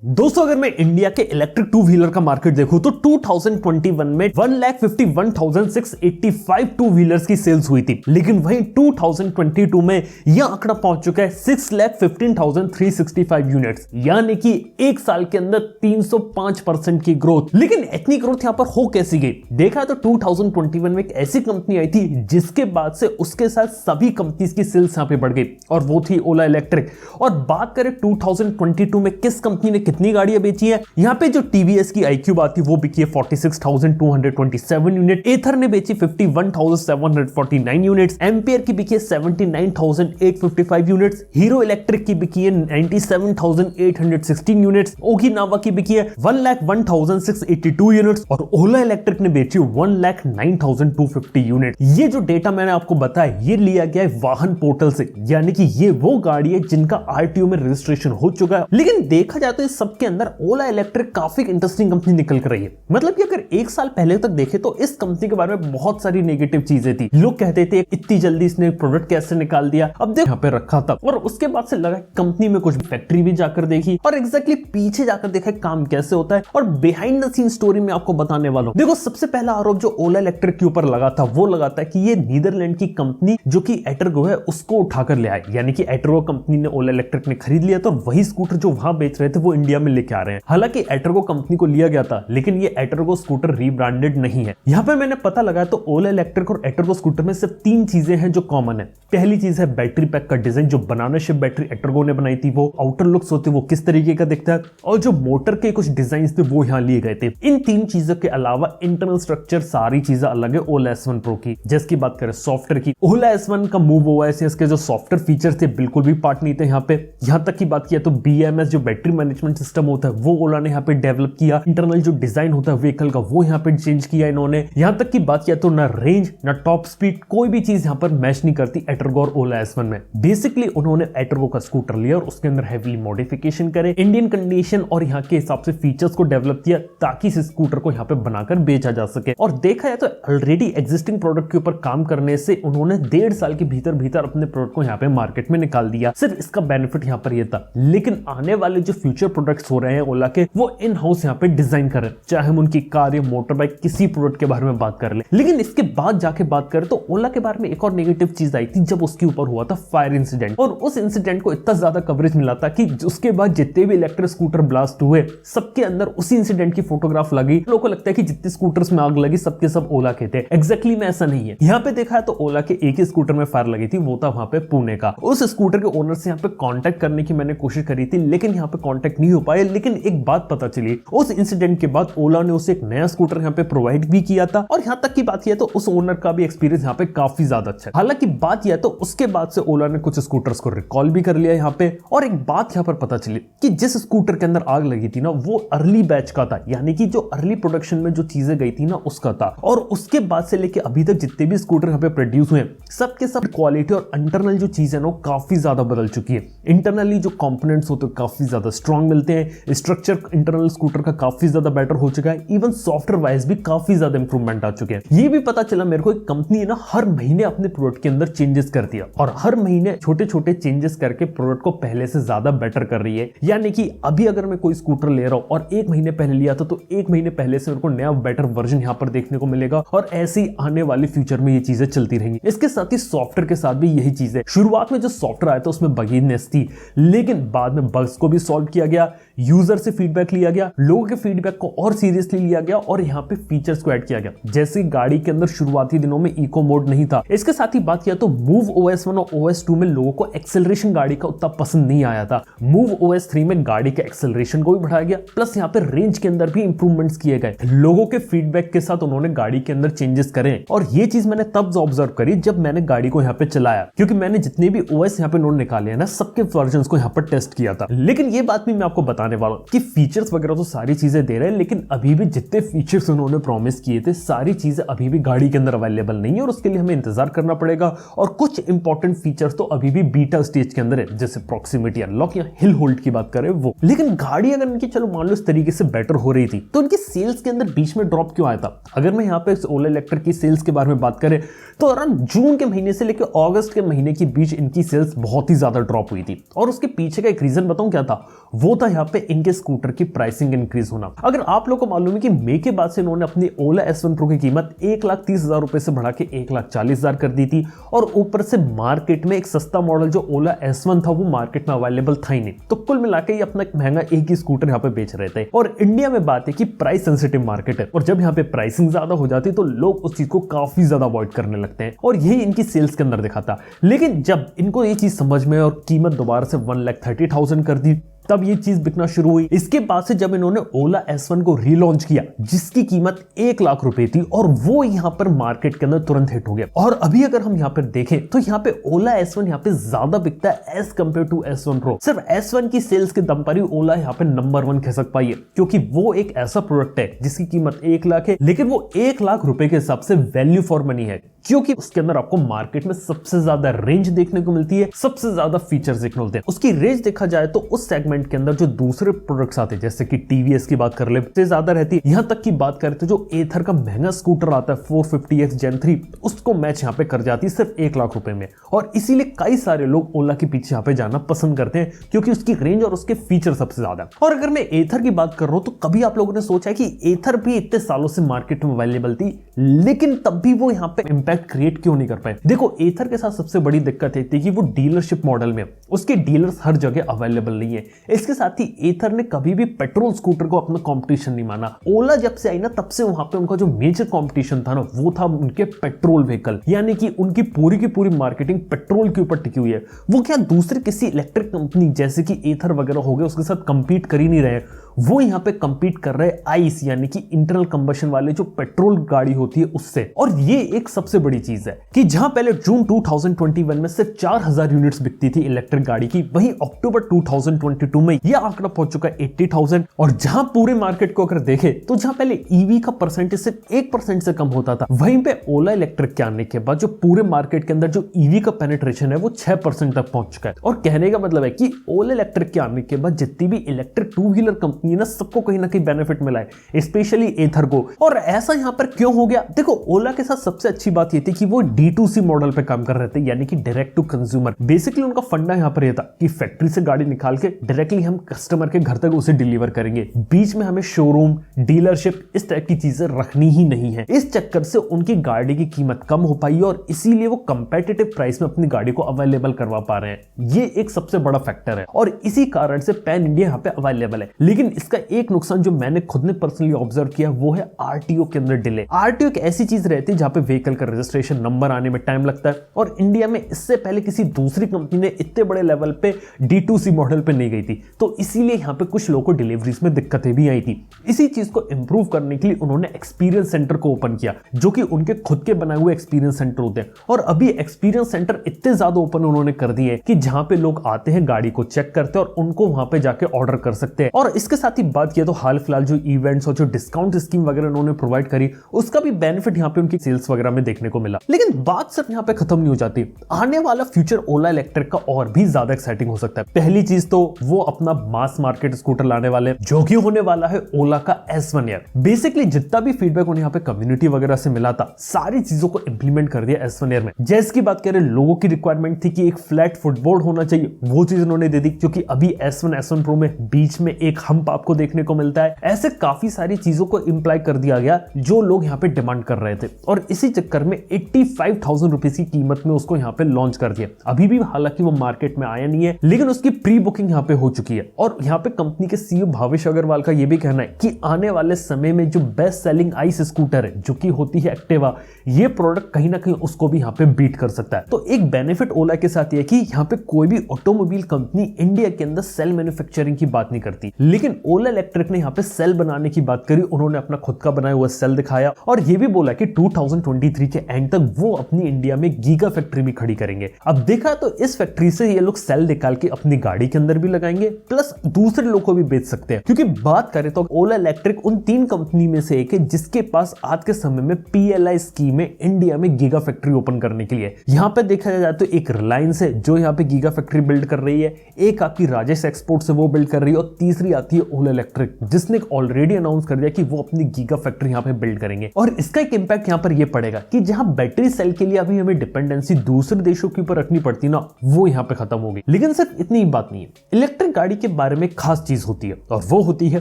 दोस्तों अगर मैं इंडिया के इलेक्ट्रिक टू व्हीलर का मार्केट देखूं तो 2021 में 1,51,685 टू व्हीलर्स की सेल्स हुई थी, लेकिन वहीं 2022 में यह आंकड़ा पहुंच चुका है 6,15,365 यूनिट्स, यानी कि एक साल के अंदर 305% की ग्रोथ। लेकिन इतनी ग्रोथ यहां पर हो कैसी गई? देखा तो 2021 में एक ऐसी कंपनी आई थी जिसके बाद से उसके साथ सभी कंपनीज की सेल्स यहां पे बढ़ गई और वो थी ओला इलेक्ट्रिक। और बात करें 2022 में किस कंपनी ने कितनी गाड़ियां बेची है, यहां पे जो टीवीएस की iQube आती है वो बिकी है 46,227 यूनिट, एथर ने बेची 51,749 यूनिट्स, एम्पियर की बिकी है 79,855 यूनिट्स, हीरो इलेक्ट्रिक की बिकी है 97,816 यूनिट्स, ओकिनावा की बिकी है 1,01,682 यूनिट्स और ओला इलेक्ट्रिक ने बेची 1,09,250 यूनिट। ये जो डेटा मैंने आपको बताया ये लिया गया है वाहन पोर्टल से, यानी कि ये वो गाड़ी है जिनका आरटीओ में रजिस्ट्रेशन हो चुका है। लेकिन देखा जाए तो इस सबके अंदर ओला इलेक्ट्रिक काफी इंटरेस्टिंग कंपनी निकल कर रही है। मतलब कि अगर एक साल पहले तक देखे तो इस कंपनी के बारे में बहुत सारी नेगेटिव चीजें थी। लोग कहते थे इतनी जल्दी इसने प्रोडक्ट कैसे निकाल दिया, अब देख यहाँ पे रखा था। और उसके बाद से लगा कंपनी में कुछ फैक्ट्री भी जाकर देखी और एग्जैक्टली पीछे जाकर देखा काम कैसे होता है और बिहाइंड द सीन स्टोरी में आपको बताने वाला हूं। देखो सबसे पहला आरोप जो ओला इलेक्ट्रिक के ऊपर लगा था वो लगा था कि ये नीदरलैंड की कंपनी जो कि एटरगो है उसको उठाकर ले आए, यानी कि एटरगो कंपनी ने ओला इलेक्ट्रिक ने खरीद लिया तो वही स्कूटर जो वहां बेच रहे थे वो इंडिया में लेके आ रहे हैं। हालांकि एटरगो कंपनी को लिया गया था लेकिन ये एटरगो स्कूटर रीब्रांडेड नहीं है। यहाँ पे मैंने पता लगाया तो ओला इलेक्ट्रिक और एटरगो स्कूटर में सिर्फ 3 चीजें हैं जो कॉमन है। पहली चीज है बैटरी पैक का डिजाइन, जो बनाना शिप बैटरी एटरगो ने बनाई थी वो आउटर लुक्स होते वो किस तरीके का दिखता है और जो मोटर के कुछ डिजाइन थे वो यहाँ लिए गए थे। इन 3 चीजों के अलावा इंटरनल स्ट्रक्चर सारी चीजें अलग है ओला S1 Pro की। जिसकी बात करें सॉफ्टवेयर की, ओला S1 का मूव OS इसके जो सॉफ्टवेयर फीचर्स थे बिल्कुल भी पार्ट नहीं थे यहाँ पे। यहाँ तक की बात किया तो BMS जो बैटरी मैनेजमेंट सिस्टम होता है वो ओला ने यहाँ पे डेवलप किया। इंटरनल जो डिजाइन होता है व्हीकल का वो यहाँ पे चेंज किया इन्होंने। यहाँ तक की बात किया तो ना रेंज ना टॉप स्पीड कोई भी चीज यहाँ पर मैच नहीं करती एटरगो और ओला S1 में। बेसिकली उन्होंने एटरगो का स्कूटर लिया और उसके अंदर हेवीली मॉडिफिकेशन करे, इंडियन कंडीशन और यहाँ के हिसाब से फीचर्स को डेवलप किया ताकि इस स्कूटर को यहाँ पे बनाकर बेचा जा सके। और देखा जाए तो ऑलरेडी एग्जिस्टिंग प्रोडक्ट के ऊपर काम करने से उन्होंने 1.5 साल के भीतर अपने प्रोडक्ट को यहाँ पे मार्केट में निकाल दिया। सिर्फ इसका बेनिफिट यहाँ पर ये था। लेकिन आने वाले जो फ्यूचर प्रोडक्ट्स हो रहे हैं ओला के वो इन हाउस यहाँ पे डिजाइन करें, चाहे हम उनकी कार या मोटर बाइक किसी प्रोडक्ट के बारे में बात कर ले। लेकिन इसके बाद जाके बात करें तो ओला के बारे में एक और नेगेटिव चीज आई थी जब उसके ऊपर हुआ था फायर इंसिडेंट। और उस इंसिडेंट को इतना ज्यादा कवरेज मिला था कि उसके बाद जितने भी इलेक्ट्रिक स्कूटर ब्लास्ट हुए सबके अंदर उसी इंसिडेंट की फोटोग्राफ लगी। लोगों को लगता है कि जितने स्कूटर्स में आग लगी सबके सब ओला के थे। एग्जैक्टली में ऐसा नहीं है। यहाँ पे देखा है तो ओला के एक ही स्कूटर में फायर लगी थी, वो था वहां पे पुणे का। उस स्कूटर के ओनर से यहाँ पे कांटेक्ट करने की मैंने कोशिश करी थी लेकिन यहाँ पे कांटेक्ट नहीं हो पाया। लेकिन एक बात पता चली, उस इंसिडेंट के बाद ओला ने उसे एक नया स्कूटर यहाँ पे प्रोवाइड भी किया था। और यहाँ तक की बात किया तो उस ओनर का भी एक्सपीरियंस यहाँ पे काफी ज्यादा अच्छा है। हालांकि बात किया तो उसके बाद से ओला ने कुछ स्कूटर्स को रिकॉल भी कर लिया यहाँ पे। और एक बात यहाँ पर पता चली कि जिस स्कूटर के अंदर आग लगी थी ना वो अर्ली बैच का था, यानी कि जो अर्ली प्रोडक्शन में जो चीजें गई थी ना उसका था। और उसके बाद से लेके अभी तक जितने भी स्कूटर यहाँ पे प्रोड्यूस हुए सबके सब क्वालिटी और इंटरनल जो चीजें ना काफी ज्यादा बदल चुकी है। इंटरनली जो कंपोनेंट्स होते हैं काफी ज्यादा स्ट्रॉन्ग मिलते हैं, स्ट्रक्चर इंटरनल स्कूटर का काफी ज्यादा बेटर हो चुका है, इवन सॉफ्टवेयर वाइज भी काफी ज्यादा इंप्रूवमेंट आ चुके हैं। ये भी पता चला मेरे को एक कंपनी है ना हर महीने अपने प्रोडक्ट के अंदर चेंजेस करती है और हर महीने छोटे छोटे चेंजेस करके प्रोडक्ट को पहले से ज्यादा बेटर कर रही है। यानी कि अभी अगर मैं कोई स्कूटर ले रहा हूं और 1 महीने पहले लिया था तो 1 महीने पहले से मेरे को नया बेटर वर्जन यहाँ पर देखने को मिलेगा और ऐसे ही आने वाले फ्यूचर में ये चीजें चलती रहेंगी। इसके साथ ही सॉफ्टवेयर के साथ भी यही चीज है। शुरुआत में जो सॉफ्टवेयर आया था उसमें बगीनेस थी लेकिन बाद में बग्स को भी सॉल्व किया गया, यूजर से फीडबैक लिया गया, लोगों के फीडबैक को और सीरियसली लिया गया और यहाँ पे फीचर्स को ऐड किया गया। जैसे गाड़ी के अंदर शुरुआती दिनों में इको मोड नहीं था। इसके साथ ही बात किया तो मूव OS 1 और OS 2 में लोगों को एक्सेलरेशन गाड़ी का उतना पसंद नहीं आया था। मूव OS 3 में गाड़ी के एक्सेलरेशन को भी बढ़ाया गया प्लस यहाँ पे रेंज के अंदर भी इंप्रूवमेंट्स किए गए। लोगों के फीडबैक के साथ उन्होंने गाड़ी के अंदर चेंजेस करे और ये चीज मैंने तब ऑब्जर्व करी जब मैंने गाड़ी को यहाँ पे चलाया, क्योंकि मैंने जितने भी OS यहाँ पे नोट निकाले हैं ना सबके वर्जन्स को यहाँ पर टेस्ट किया था। लेकिन ये बात भी मैं आपको बताने वाला हूँ कि फीचर्स वगैरह तो सारी चीजें दे रहे हैं लेकिन अभी भी जितने फीचर्स उन्होंने प्रॉमिस किए थे सारी चीजें अभी भी गाड़ी के अंदर अवेलेबल नहीं है और उसके लिए हमें इंतजार करना पड़ेगा। और कुछ इंपॉर्टेंट फीचर्स तो अभी भी बीटा स्टेज के अंदर है, जैसे प्रॉक्सिमिटी अनलॉक या हिल होल्ड की बात करें वो। लेकिन गाड़ी अगर इनकी चलो मान लो इस तरीके से बेटर हो रही थी तो इनकी सेल्स के अंदर बीच में ड्रॉप क्यों आया था? अगर मैं यहाँ पे ओला इलेक्ट्रिक की सेल्स के बारे में बात करें तो अराउंड जून के महीने से लेकर अगस्त के महीने के बीच इनकी सेल्स बहुत ही ज्यादा ड्रॉप हुई थी और उसके पीछे का एक रीजन बताऊं क्या था? वो था यहाँ पे इनके स्कूटर की प्राइसिंग इंक्रीज होना। अगर आप लोग को मालूम है कि मई के बाद से इन्होंने अपनी ओला S1 Pro की कीमत 1,30,000 रुपए से बढ़ा के 1,40,000 कर दी थी, और ऊपर से मार्केट में एक सस्ता मॉडल जो ओला S1 था वो मार्केट में अवेलेबल था ही नहीं। तो कुल मिला के ये अपना एक महंगा एक ही स्कूटर यहाँ पे बेच रहे थे। और इंडिया में बात है कि प्राइस सेंसिटिव मार्केट है, और जब यहाँ पे प्राइसिंग ज्यादा हो जाती है तो लोग उस चीज को काफी ज्यादा अवॉइड करने लगते हैं, और यही इनकी सेल्स के अंदर दिखा था। लेकिन जब इनको ये चीज समझ में और कीमत दोबारा से 1,30,000 कर दी, तब ये चीज बिकना शुरू हुई। इसके बाद से जब इन्होंने ओला S1 को रीलॉन्च किया जिसकी कीमत 1 लाख रुपए थी, और वो यहाँ पर मार्केट के अंदर तुरंत हिट हो गया। और अभी अगर हम यहाँ पर देखें तो यहाँ पे ओला S1 यहाँ पे ज्यादा बिकता है as compare to S1 Pro। सिर्फ S1 की सेल्स के दम पर ही ओला यहाँ पे नंबर 1 खिसक पाई है, क्योंकि वो एक ऐसा प्रोडक्ट है जिसकी कीमत 1 लाख है, लेकिन वो 1 लाख रुपए के हिसाब से वैल्यू फॉर मनी है, क्योंकि उसके अंदर आपको मार्केट में सबसे ज्यादा रेंज देखने को मिलती है, सबसे ज्यादा फीचर्स देखने को मिलते हैं। उसकी रेंज देखा जाए तो उस सेगमेंट के अंदर जो दूसरे प्रोडक्ट्स आते हैं जैसे कि टीवीएस की बात कर ले से ज्यादा रहती है। यहां तक की बात करें तो जो एथर का महंगा स्कूटर आता है 450X Gen 3, उसको मैच यहां पे कर जाती है सिर्फ 1 लाख रुपए में। और इसीलिए कई सारे लोग ओला के पीछे यहां पे जाना पसंद करते हैं, क्योंकि उसकी रेंज और उसके फीचर सबसे ज्यादा। और अगर मैं एथर की बात कर रहा हूं तो कभी आप लोगों ने सोचा है कि एथर भी इतने सालों से मार्केट में अवेलेबल थी, लेकिन तब भी वो यहां पे इंपैक्ट क्रिएट क्यों नहीं कर पाए? देखो, एथर के साथ सबसे बड़ी दिक्कत ये थी कि वो डीलरशिप मॉडल में उसके डीलर्स हर जगह अवेलेबल नहीं है। इसके साथ ही एथर ने कभी भी पेट्रोल स्कूटर को अपना कंपटीशन नहीं माना। ओला जब से आई ना तब से वहां पे उनका जो मेजर कंपटीशन था ना वो था उनके पेट्रोल व्हीकल, यानी कि उनकी पूरी की पूरी मार्केटिंग पेट्रोल के ऊपर टिकी हुई है। वो क्या दूसरे किसी इलेक्ट्रिक कंपनी जैसे कि एथर वगैरह हो गए उसके साथ कंपीट कर ही नहीं रहे, वो यहाँ पे कंपीट कर रहे हैं आईस यानी कि इंटरनल कंबशन वाले जो पेट्रोल गाड़ी होती है उससे। और ये एक सबसे बड़ी चीज है कि जहां पहले जून 2021 में सिर्फ 4,000 यूनिट्स बिकती थी इलेक्ट्रिक गाड़ी की, वहीं अक्टूबर 2022 में यह आंकड़ा पहुंच चुका है 80,000। और जहां पूरे मार्केट को अगर देखें तो जहां पहले ईवी का परसेंटेज सिर्फ 1% से कम होता था, वहीं पे ओला इलेक्ट्रिक के आने के बाद जो पूरे मार्केट के अंदर जो ईवी का पेनिट्रेशन है वो 6% तक पहुंच चुका है। और कहने का मतलब है कि ओला इलेक्ट्रिक के आने के बाद जितनी भी इलेक्ट्रिक टू व्हीलर कंपनी ना सबको कहीं ना कहीं बेनिफिट मिला है, स्पेशली एथर को। और ऐसा यहां पर क्यों हो गया? देखो, ओला के साथ सबसे अच्छी बात ये थी कि वो D2C मॉडल पे काम कर रहे थे, यानी कि डायरेक्ट टू कंज्यूमर। बेसिकली उनका फंडा यहां पर यह था कि फैक्ट्री से गाड़ी निकाल के डायरेक्टली हम कस्टमर के घर तक उसे डिलीवर करेंगे, बीच में हमें शोरूम, डीलरशिप इस टाइप की चीजें रखनी ही नहीं है। इस चक्कर से उनकी गाड़ी की कीमत कम हो पाई और इसीलिए वो कंपेटिटिव प्राइस में अपनी गाड़ी को अवेलेबल करवा पा रहे हैं। ये एक सबसे बड़ा फैक्टर है और इसी कारण से पैन इंडिया यहां पे अवेलेबल है। लेकिन इसका एक नुकसान जो मैंने खुद ने पर्सनली ऑब्जर्व किया वो है आरटीओ के अंदर डिले। आरटीओ एक ऐसी चीज रहती है जहां पे व्हीकल का रजिस्ट्रेशन नंबर आने में टाइम लगता है, और इंडिया में इससे पहले किसी दूसरी कंपनी ने इतने बड़े लेवल पे D2C मॉडल पे नहीं गई थी, तो इसीलिए यहां पे कुछ लोगों को डिलीवरीज में दिक्कतें भी आई थी। इसी चीज को इंप्रूव करने के लिए उन्होंने एक्सपीरियंस सेंटर को ओपन किया, जो कि उनके खुद के बनाए हुए एक्सपीरियंस सेंटर होते हैं। और अभी एक्सपीरियंस सेंटर इतने ज्यादा ओपन उन्होंने कर दिए कि जहां पे लोग आते हैं, गाड़ी को चेक करते हैं और उनको वहां पे जाके ऑर्डर कर सकते हैं। और इसके साथ ही बात किया तो हाल फिलहाल जो इवेंट्स और जो डिस्काउंट स्कीम वगैरह उन्होंने प्रोवाइड करी, उसका भी बेनिफिट यहाँ पे उनकी सेल्स वगैरह में देखने को मिला। लेकिन बात सिर्फ यहाँ पे खत्म नहीं हो जाती, आने वाला फ्यूचर ओला इलेक्ट्रिक का और भी ज्यादा एक्साइटिंग हो सकता है। पहली चीज तो वो अपना मास मार्केट स्कूटर लाने वाले, जो कि होने वाला है ओला का S1 Air। बेसिकली जितना भी फीडबैक उन्हें यहाँ पे कम्युनिटी वगैरह से मिला था, सारी चीजों को इंप्लीमेंट कर दिया S1 Air में। जैसे की बात करें, लोगों की रिक्वायरमेंट थी कि एक फ्लैट फुटबोर्ड होना चाहिए, वो चीज उन्होंने दे दी, क्योंकि अभी S1 Pro में बीच में एक हम्प आपको देखने को मिलता है। ऐसे काफी सारी चीजों को इंप्लाई कर दिया गया जो लोग यहाँ पे डिमांड कर रहे थे, और इसी चक्कर में 85,000 रुपीज की कीमत में उसको यहाँ पे लॉन्च कर दिया। अभी भी हालांकि वो मार्केट में आया नहीं है, लेकिन उसकी प्री बुकिंग यहाँ पे हो चुकी है। और यहाँ पे कंपनी के CEO भावेश अग्रवाल का ये भी कहना है कि आने वाले समय में जो बेस्ट सेलिंग आइस स्कूटर है, जो कि होती है एक्टिवा, ये प्रोडक्ट कहीं ना कहीं उसको भी यहाँ पे बीट कर सकता है। तो एक बेनिफिट ओला के साथ ये कि यहाँ पे कोई भी ऑटोमोबाइल कंपनी इंडिया के अंदर सेल मैन्युफैक्चरिंग की बात नहीं करती, लेकिन ओला इलेक्ट्रिक ने यहाँ पे सेल बनाने की बात करी। उन्होंने अपना खुद का बनाया हुआ सेल दिखाया और ये भी बोला कि 2023 के एंड तक वो अपनी इंडिया में गीगा फैक्ट्री भी खड़ी करेंगे। अब देखा तो इस फैक्ट्री से ये लोग सेल निकाल के अपनी गाड़ी के अंदर भी लगाएंगे, प्लस दूसरे लोग को भी बेच सकते हैं। क्योंकि बात करें तो ओला इलेक्ट्रिक उन 3 कंपनी में से एक है जिसके पास आज के समय में PLI स्कीम है इंडिया में गीगा फैक्ट्री ओपन करने के लिए। यहाँ पे देखा जाए तो एक रिलायंस है जो यहाँ पे गीगा फैक्ट्री बिल्ड कर रही है, एक आपकी राजेश एक्सपोर्ट से वो बिल्ड कर रही है, और तीसरी आती है ओला इलेक्ट्रिक, जिसने ऑलरेडी अनाउंस कर दिया कि वो अपनी गीगा फैक्ट्री यहाँ पे बिल्ड करेंगे। और इसका एक इंपैक्ट यहाँ पर ये पड़ेगा कि जहां बैटरी सेल के लिए अभी हमें डिपेंडेंसी दूसरे देशों के ऊपर रखनी पड़ती ना, वो यहाँ पे खत्म होगी। लेकिन सिर्फ इतनी ही बात नहीं है, इलेक्ट्रिक गाड़ी के बारे में खास चीज होती है और वो होती है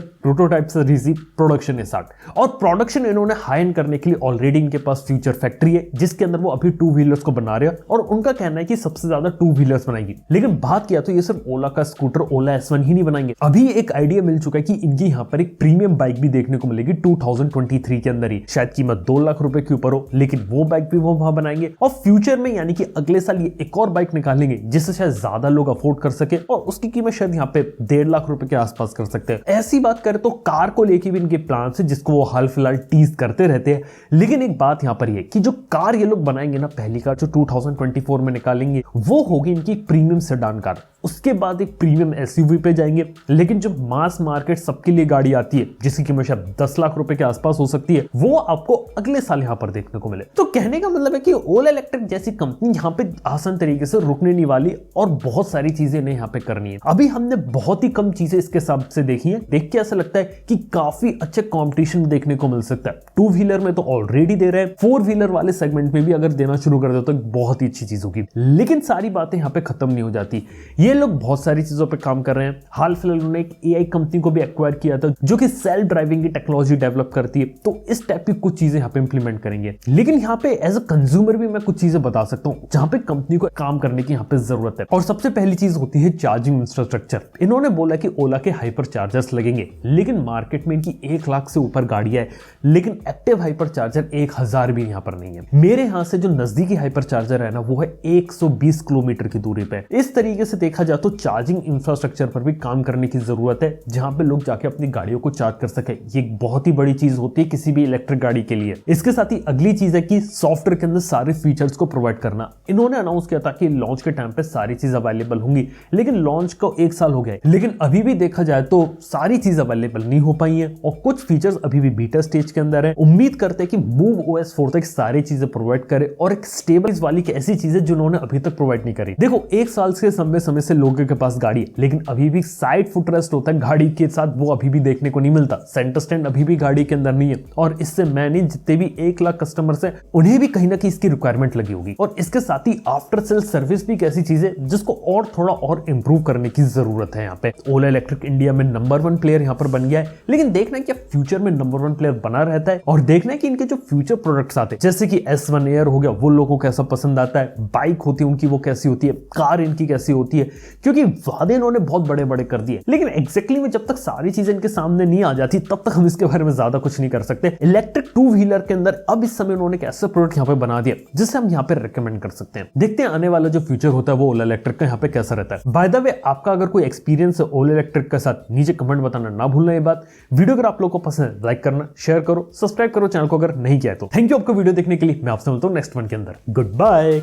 प्रोटोटाइप से रिसीव प्रोडक्शन स्टार्ट। और प्रोडक्शन इन्होंने हाई एंड करने के लिए ऑलरेडी इनके पास फ्यूचर फैक्ट्री है जिसके अंदर वो अभी टू व्हीलर्स को बना रहे हैं और उनका कहना है कि सबसे ज्यादा टू व्हीलर्स बनाएगी। लेकिन बात किया तो ये सिर्फ ओला का स्कूटर ओला S1 ही नहीं बनाएंगे। अभी एक आइडिया मिल चुका है कि इनकी यहाँ पर एक प्रीमियम बाइक भी देखने को मिलेगी 2023 के अंदर ही। शायद कीमत 2 लाख रुपए के ऊपर हो, लेकिन वो बाइक भी वो वहां बनाएंगे। और फ्यूचर में यानी कि अगले साल ये एक और बाइक निकालेंगे जिसे शायद ज्यादा लोग अफोर्ड कर सके और उसकी कीमत शायद यहाँ पे 1.5 लाख रुपए के आसपास कर सकते हैं। ऐसी बात करें तो कार को लेके भी इनके प्लान है जिसको वो हाल फिलहाल टीज करते रहते हैं। लेकिन एक बात यहाँ पर ये कि जो कार ये लोग बनाएंगे ना, पहली कार जो 2024 में निकालेंगे वो होगी इनकी प्रीमियम सेडान कार। उसके बाद एक प्रीमियम SUV पे जाएंगे। लेकिन जो मास मार्केट सबके लिए गाड़ी आती है जिसकी कीमत शायद 10 लाख रुपए के आसपास हो सकती है, वो आपको अगले साल यहाँ पर देखने को मिले। तो कहने का मतलब है कि ओला इलेक्ट्रिक जैसी कंपनी यहाँ पे आसान तरीके से रुकने नहीं वाली और बहुत सारी चीजें इन्हें यहाँ पे करनी है। अभी हमने बहुत ही कम चीजें इसके हिसाब से देखी है। देख के ऐसा लगता है कि काफी अच्छे कॉम्पिटिशन देखने को मिल सकता है। टू व्हीलर में तो ऑलरेडी दे रहे हैं, फोर व्हीलर वाले सेगमेंट में भी अगर देना शुरू कर दे तो बहुत ही अच्छी चीज होगी। लेकिन सारी बातें यहाँ पे खत्म नहीं हो जाती। ये लोग बहुत सारी चीजों पे काम कर रहे हैं। हाल फिलहाल उन्होंने एक AI कंपनी को भी एक्वायर किया था जो कि सेल्फ ड्राइविंग की टेक्नोलॉजी डेवलप करती है। तो इस टाइप की कुछ चीजें यहाँ पे इंप्लीमेंट करेंगे। लेकिन यहाँ पे एज अ कंज्यूमर भी मैं कुछ चीजें बता सकता हूँ जहां पे कंपनी को काम करने की यहाँ पे जरूरत है। और सबसे पहली चीज होती है चार्जिंग इंफ्रास्ट्रक्चर। इन्होंने बोला कि ओला के हाइपर चार्जर्स लगेंगे, लेकिन मार्केट में इनकी 1 लाख से ऊपर गाड़ियां है, लेकिन एक्टिव हाइपर चार्जर 1000 भी यहाँ पर नहीं है। मेरे यहाँ से जो नजदीकी हाइपर चार्जर है ना, वो है 120 किलोमीटर की दूरी पे। इस तरीके से देखा जाए तो चार्जिंग इंफ्रास्ट्रक्चर पर भी काम करने की जरूरत है जहां पे लोग जाके अपनी गाड़ियों को चार्ज कर सके। ये एक बहुत ही बड़ी चीज होती है किसी भी इलेक्ट्रिक गाड़ी के लिए। इसके साथ ही अगली चीज है कि सॉफ्टवेयर के अंदर सारे फीचर्स को प्रोवाइड करना। इन्होंने अनाउंस किया था कि लॉन्च के टाइम पे सारी चीज अवेलेबल होंगी, लेकिन लॉन्च को 1 साल हो गया। लेकिन अभी भी देखा जाए तो सारी चीज अवेलेबल नहीं हो पाई है और कुछ फीचर्स अभी भी बीटा स्टेज के अंदर है। उम्मीद करते हैं कि मूव OS 4 तक सारी चीजें प्रोवाइड करे और एक स्टेबल वाली की ऐसी चीजें जिन्होंने अभी तक प्रोवाइड नहीं करी। देखो 1 साल से समय से लोगों के पास गाड़ी है, लेकिन अभी भी साइड फुटरेस्ट होता है गाड़ी के साथ, वो अभी भी देखने को नहीं मिलता। सेंटर स्टैंड अभी भी गाड़ी के अंदर नहीं है और इससे मैं नहीं जितने भी 1 लाख कस्टमर्स हैं उन्हें भी कहीं ना कहीं इसकी रिक्वायरमेंट लगी होगी। और इसके साथ ही आफ्टर सेल सर्विस भी एक ऐसी चीज है जिसको और थोड़ा और इंप्रूव करने की जरूरत है। यहाँ पे ओला इलेक्ट्रिक इंडिया में नंबर 1 प्लेयर यहाँ पर बन गया है, लेकिन देखना है कि फ्यूचर में नंबर 1 प्लेयर बना रहता है और देखना है कि इनके जो फ्यूचर प्रोडक्ट्स आते हैं जैसे कि S1 एयर हो गया, वो लोगों को कैसा पसंद आता है, बाइक होती है उनकी वो कैसी होती है, कार इनकी कैसी होती है। क्योंकि वादे इन्होंने बहुत बड़े बड़े कर दिए, लेकिन एग्जैक्टली में जब तक सारी चीजें इनके सामने नहीं आ जाती तब तक हम इसके बारे में ज्यादा कुछ नहीं कर सकते। इलेक्ट्रिक टू व्हीलर के अंदर अब इस समय उन्होंने एक ऐसा प्रोडक्ट यहाँ पे बना दिया जिसे हम यहाँ पे रिकमेंड कर सकते हैं। देखते हैं आने वाला जो फ्यूचर होता है वो ओला इलेक्ट्रिक का यहाँ पे कैसा रहता है। बाय द वे, आपका अगर कोई एक्सपीरियंस है ओला इलेक्ट्रिक के साथ, नीचे कमेंट बताना ना भूलना। ये बात वीडियो अगर आप लोगों को पसंद है लाइक करना, शेयर करो, सब्सक्राइब करो चैनल को अगर नहीं किया है तो। थैंक यू आपको वीडियो देखने के लिए। मैं आपसे मिलता हूँ नेक्स्ट वन के अंदर। Good bye.